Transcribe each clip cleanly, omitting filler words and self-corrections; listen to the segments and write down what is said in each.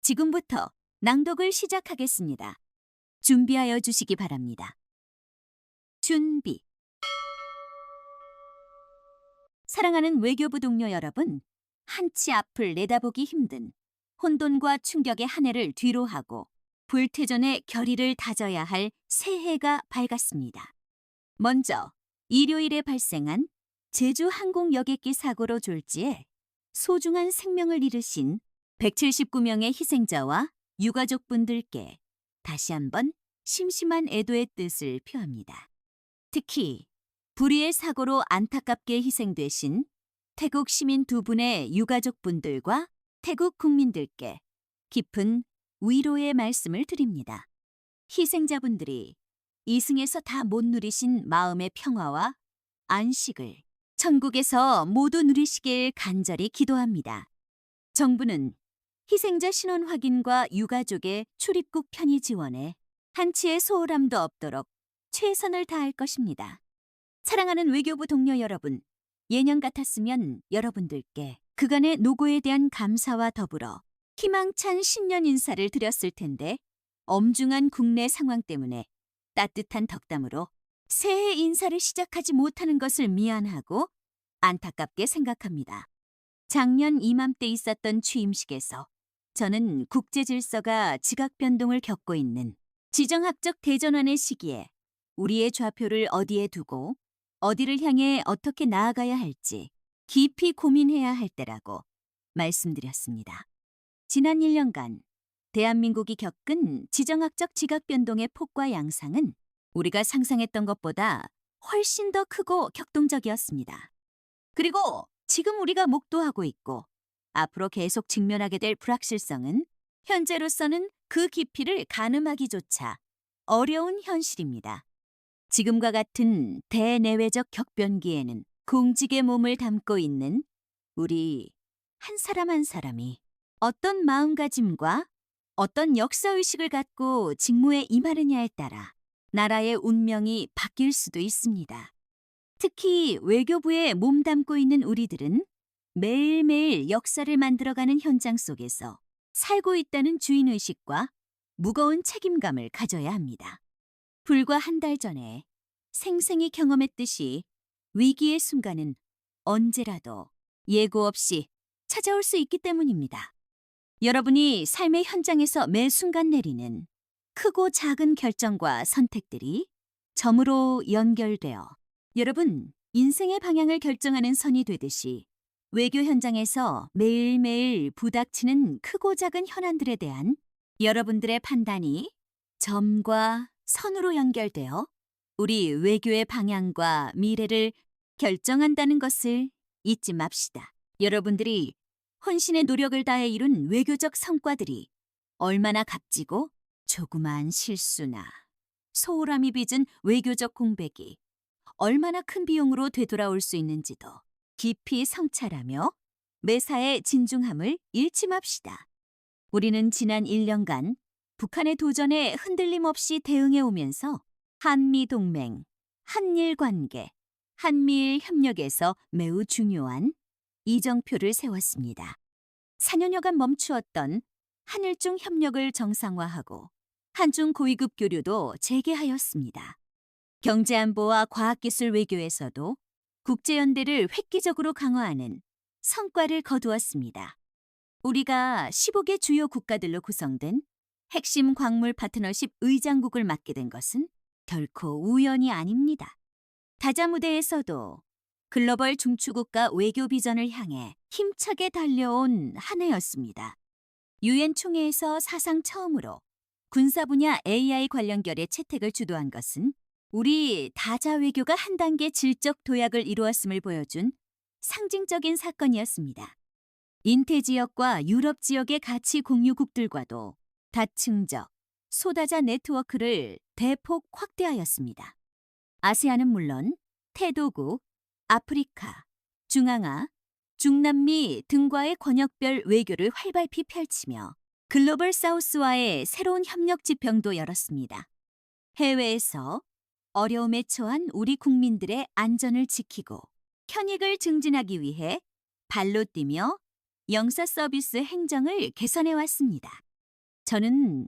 지금부터 낭독을 시작하겠습니다. 준비하여 주시기 바랍니다. 준비. 사랑하는 외교부 동료 여러분, 한치 앞을 내다보기 힘든 혼돈과 충격의 한 해를 뒤로하고 불태전의 결의를 다져야 할 새해가 밝았습니다. 먼저 일요일에 발생한 제주 항공 여객기 사고로 졸지에 소중한 생명을 잃으신 179명의 희생자와 유가족분들께 다시 한번 심심한 애도의 뜻을 표합니다. 특히 불의의 사고로 안타깝게 희생되신 태국 시민 두 분의 유가족분들과 태국 국민들께 깊은 위로의 말씀을 드립니다. 희생자분들이 이승에서 다 못 누리신 마음의 평화와 안식을 천국에서 모두 누리시길 간절히 기도합니다. 정부는 희생자 신원 확인과 유가족의 출입국 편의 지원에 한치의 소홀함도 없도록 최선을 다할 것입니다. 사랑하는 외교부 동료 여러분, 예년 같았으면 여러분들께 그간의 노고에 대한 감사와 더불어 희망찬 신년 인사를 드렸을 텐데 엄중한 국내 상황 때문에 따뜻한 덕담으로 새해 인사를 시작하지 못하는 것을 미안하고 안타깝게 생각합니다. 작년 이맘때 있었던 취임식에서 저는 국제 질서가 지각 변동을 겪고 있는 지정학적 대전환의 시기에 우리의 좌표를 어디에 두고 어디를 향해 어떻게 나아가야 할지 깊이 고민해야 할 때라고 말씀드렸습니다. 지난 1년간 대한민국이 겪은 지정학적 지각 변동의 폭과 양상은 우리가 상상했던 것보다 훨씬 더 크고 격동적이었습니다. 그리고 지금 우리가 목도하고 있고 앞으로 계속 직면하게 될 불확실성은 현재로서는 그 깊이를 가늠하기조차 어려운 현실입니다. 지금과 같은 대내외적 격변기에는 공직의 몸을 담고 있는 우리 한 사람 한 사람이 어떤 마음가짐과 어떤 역사의식을 갖고 직무에 임하느냐에 따라 나라의 운명이 바뀔 수도 있습니다. 특히 외교부에 몸담고 있는 우리들은 매일매일 역사를 만들어가는 현장 속에서 살고 있다는 주인의식과 무거운 책임감을 가져야 합니다. 불과 한 달 전에 생생히 경험했듯이 위기의 순간은 언제라도 예고 없이 찾아올 수 있기 때문입니다. 여러분이 삶의 현장에서 매 순간 내리는 크고 작은 결정과 선택들이 점으로 연결되어 여러분 인생의 방향을 결정하는 선이 되듯이 외교 현장에서 매일매일 부닥치는 크고 작은 현안들에 대한 여러분들의 판단이 점과 선으로 연결되어 우리 외교의 방향과 미래를 결정한다는 것을 잊지 맙시다. 여러분들이 혼신의 노력을 다해 이룬 외교적 성과들이 얼마나 값지고 조그마한 실수나 소홀함이 빚은 외교적 공백이 얼마나 큰 비용으로 되돌아올 수 있는지도 깊이 성찰하며 매사에 진중함을 잃지 맙시다. 우리는 지난 1년간 북한의 도전에 흔들림 없이 대응해 오면서 한미동맹, 한일관계, 한미일 협력에서 매우 중요한 이정표를 세웠습니다. 4년여간 멈추었던 한일중 협력을 정상화하고 한중 고위급 교류도 재개하였습니다. 경제안보와 과학기술 외교에서도 국제연대를 획기적으로 강화하는 성과를 거두었습니다. 우리가 15개 주요 국가들로 구성된 핵심 광물 파트너십 의장국을 맡게 된 것은 결코 우연이 아닙니다. 다자무대에서도 글로벌 중추국가 외교 비전을 향해 힘차게 달려온 한 해였습니다. 유엔 총회에서 사상 처음으로 군사 분야 AI 관련 결의 채택을 주도한 것은 우리 다자 외교가 한 단계 질적 도약을 이루었음을 보여준 상징적인 사건이었습니다. 인태 지역과 유럽 지역의 가치 공유국들과도 다층적, 소다자 네트워크를 대폭 확대하였습니다. 아세안은 물론 태도국, 아프리카, 중앙아, 중남미 등과의 권역별 외교를 활발히 펼치며 글로벌 사우스와의 새로운 협력 지평도 열었습니다. 해외에서 어려움에 처한 우리 국민들의 안전을 지키고 편익을 증진하기 위해 발로 뛰며 영사 서비스 행정을 개선해 왔습니다. 저는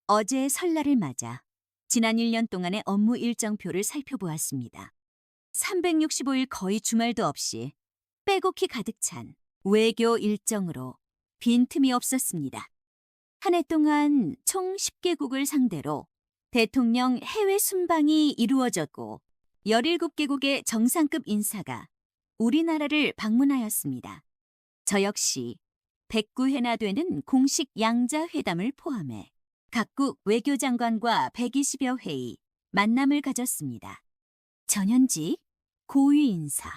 어제 설날을 맞아 지난 1년 동안의 업무 일정표를 살펴보았습니다. 365일 거의 주말도 없이 빼곡히 가득 찬 외교 일정으로 빈틈이 없었습니다. 한 해 동안 총 10개국을 상대로 대통령 해외 순방이 이루어졌고 17개국의 정상급 인사가 우리나라를 방문하였습니다. 저 역시 109회나 되는 공식 양자 회담을 포함해 각국 외교장관과 120여 회의 만남을 가졌습니다. 전현직, 고위 인사,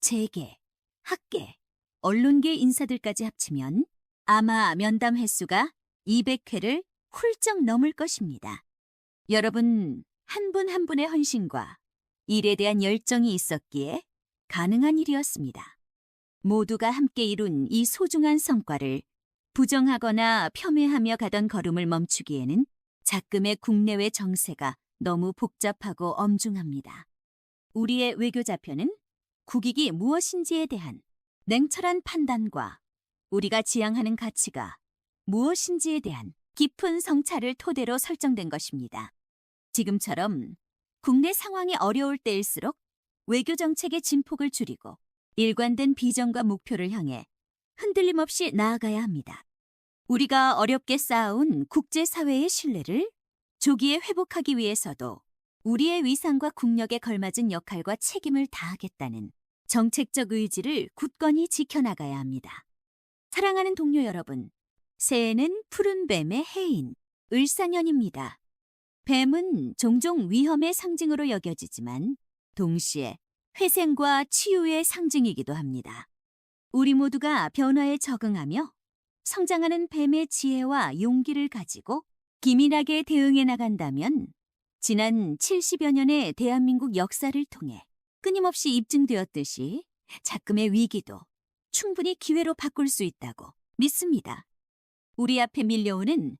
재계, 학계, 언론계 인사들까지 합치면 아마 면담 횟수가 200회를 훌쩍 넘을 것입니다. 여러분 한 분 한 분의 헌신과 일에 대한 열정이 있었기에 가능한 일이었습니다. 모두가 함께 이룬 이 소중한 성과를 부정하거나 폄훼하며 가던 걸음을 멈추기에는 작금의 국내외 정세가 너무 복잡하고 엄중합니다. 우리의 외교자표는 국익이 무엇인지에 대한 냉철한 판단과 우리가 지향하는 가치가 무엇인지에 대한 깊은 성찰을 토대로 설정된 것입니다. 지금처럼 국내 상황이 어려울 때일수록 외교 정책의 진폭을 줄이고 일관된 비전과 목표를 향해 흔들림 없이 나아가야 합니다. 우리가 어렵게 쌓아온 국제사회의 신뢰를 조기에 회복하기 위해서도 우리의 위상과 국력에 걸맞은 역할과 책임을 다하겠다는 정책적 의지를 굳건히 지켜나가야 합니다. 사랑하는 동료 여러분, 새해는 푸른 뱀의 해인, 을사년입니다. 뱀은 종종 위험의 상징으로 여겨지지만 동시에 회생과 치유의 상징이기도 합니다. 우리 모두가 변화에 적응하며 성장하는 뱀의 지혜와 용기를 가지고 기민하게 대응해 나간다면 지난 70여 년의 대한민국 역사를 통해 끊임없이 입증되었듯이 작금의 위기도 충분히 기회로 바꿀 수 있다고 믿습니다. 우리 앞에 밀려오는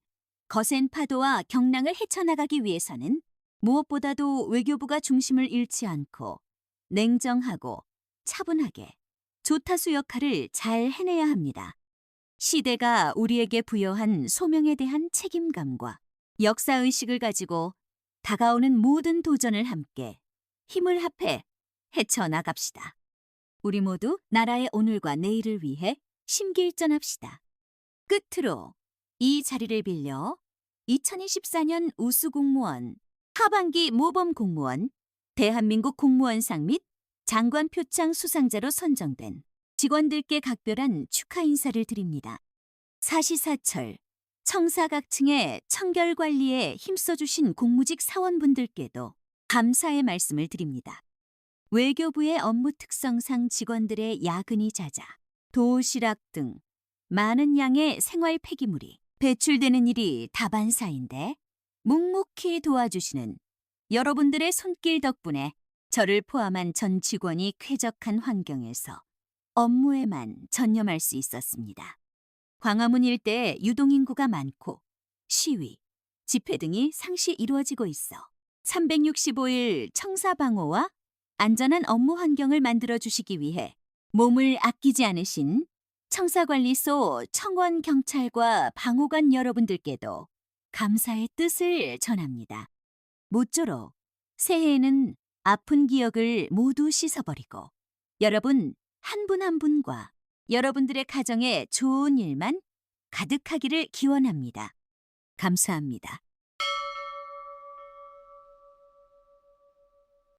거센 파도와 경랑을 헤쳐나가기 위해서는 무엇보다도 외교부가 중심을 잃지 않고 냉정하고 차분하게 조타수 역할을 잘 해내야 합니다. 시대가 우리에게 부여한 소명에 대한 책임감과 역사의식을 가지고 다가오는 모든 도전을 함께 힘을 합해 헤쳐나갑시다. 우리 모두 나라의 오늘과 내일을 위해 심기일전합시다. 끝으로 이 자리를 빌려 2024년 우수공무원, 하반기 모범공무원, 대한민국 공무원상 및 장관 표창 수상자로 선정된 직원들께 각별한 축하 인사를 드립니다. 사시사철, 청사각층의 청결관리에 힘써주신 공무직 사원분들께도 감사의 말씀을 드립니다. 외교부의 업무 특성상 직원들의 야근이 잦아 도시락 등 많은 양의 생활 폐기물이 배출되는 일이 다반사인데 묵묵히 도와주시는 여러분들의 손길 덕분에 저를 포함한 전 직원이 쾌적한 환경에서 업무에만 전념할 수 있었습니다. 광화문 일대에 유동인구가 많고 시위, 집회 등이 상시 이루어지고 있어 365일 청사방호와 안전한 업무 환경을 만들어주시기 위해 몸을 아끼지 않으신 청사관리소 청원경찰과 방호관 여러분들께도 감사의 뜻을 전합니다. 모쪼록 새해에는 아픈 기억을 모두 씻어버리고 여러분 한 분 한 분과 여러분들의 가정에 좋은 일만 가득하기를 기원합니다. 감사합니다.